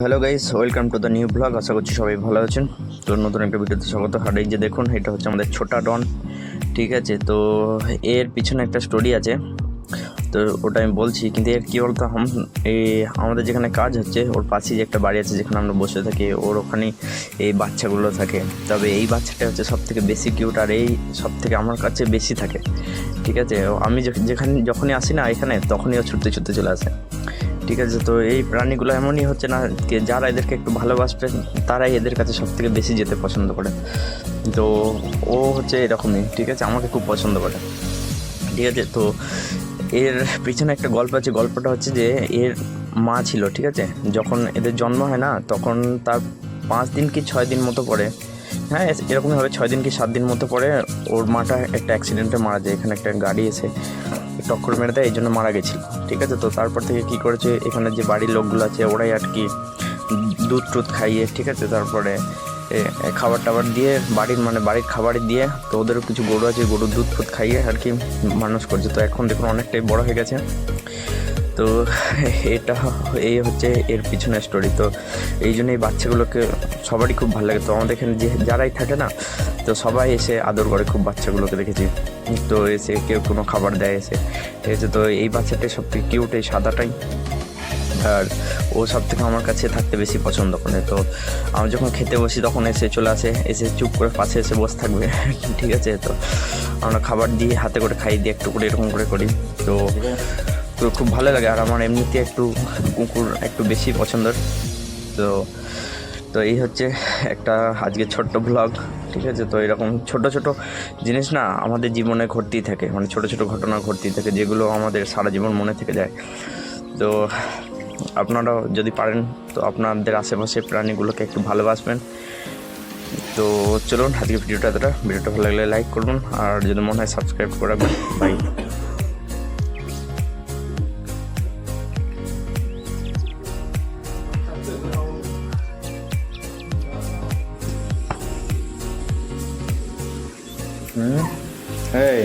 Hello guys, welcome to the new blog. আশা করছি সবাই ভালো আছেন। তো নতুন একটা ভিডিওতে স্বাগত। আর এই যে দেখুন, এটা হচ্ছে আমাদের ছোটা ডন, ঠিক আছে। তো এর পিছনে একটা স্টোরি আছে, তো ওটা আমি বলছি। কিন্তু এর কী বলতো, আমাদের যেখানে কাজ হচ্ছে ওর পাশেই যে একটা বাড়ি আছে যেখানে আমরা বসে থাকি, ওর ওখানেই এই বাচ্চাগুলো থাকে। তবে এই বাচ্চাটা হচ্ছে সব থেকে বেশি কিউট, আর এই সব থেকে আমার কাছে বেশি থাকে, ঠিক আছে। আমি যখনই আসি না এখানে, তখনই ও ছুটতে ছুটতে চলে আসে, ঠিক আছে। তো এই প্রাণীগুলো এমনই হচ্ছে না, যারা এদেরকে একটু ভালোবাসবে তারাই এদের কাছে সব থেকে বেশি যেতে পছন্দ করে। তো ও হচ্ছে এরকমই, ঠিক আছে, আমাকে খুব পছন্দ করে, ঠিক আছে। তো এর পিছনে একটা গল্প আছে। গল্পটা হচ্ছে যে এর মা ছিল, ঠিক আছে। যখন এদের জন্ম হয় না, তখন তার 5 দিন কি 6 দিন মতো পরে, হ্যাঁ এরকমই হবে, 6 দিন কি 7 দিন মতো পরে ওর মাটা একটা অ্যাক্সিডেন্টে মারা যায়। এখানে একটা গাড়ি এসে টক্কর মেরে দেয়, এই জন্য মারা গেছিলো, ঠিক আছে। তো তারপর থেকে কী করেছে, এখানে যে বাড়ির লোকগুলো আছে ওরাই আর কি দুধ টুধ খাইয়ে, ঠিক আছে, তারপরে খাবার টাবার দিয়ে বাড়ির খাবার দিয়ে, তো ওদেরও কিছু গরু আছে, গরুর দুধ ফুধ খাইয়ে আর কি মানুষ করছে। তো এখন দেখুন অনেকটাই বড় হয়ে গেছে। তো এই হচ্ছে এর পিছনের স্টোরি। তো এই জন্য এই বাচ্চাগুলোকে সবারই খুব ভালো লাগে। তো আমাদের এখানে যারাই থাকে না, তো সবাই এসে আদর করে খুব বাচ্চাগুলোকে, দেখেছি। তো এসে কেউ কোনো খাবার দেয় এসে, ঠিক আছে। তো এই বাচ্চাটাই সব থেকে কিউট, এই সাদাটাই। আর ও সব থেকে আমার কাছে থাকতে বেশি পছন্দ করে। তো আমি যখন খেতে বসি তখন এসে চলে আসে, এসে চুপ করে পাশে এসে বসে থাকবে, ঠিক আছে। তো আমরা খাবার দিয়ে হাতে করে খাই দিয়ে একটু করে এরকম করে করি। তো তো খুব ভালো লাগে। আর আমার এমনিতে একটু কুকুর একটু বেশি পছন্দের। তো তো এই হচ্ছে একটা আজকে ছোট্ট ব্লগ, ঠিক আছে। তো এরকম ছোট ছোট জিনিস না আমাদের জীবনে ঘটতেই থাকে, মানে ছোট ছোট ঘটনা ঘটতেই থাকে, যেগুলো আমাদের সারা জীবন মনে থেকে যায়। তো আপনারাও যদি পারেন তো আপনাদের আশেপাশে প্রাণীগুলোকে একটু ভালোবাসবেন। তো চলুন আজকে ভিডিওটা ভালো লাগলে লাইক করুন, আর যদি মনে হয় সাবস্ক্রাইব করে রাখবেন। বাই। Hey.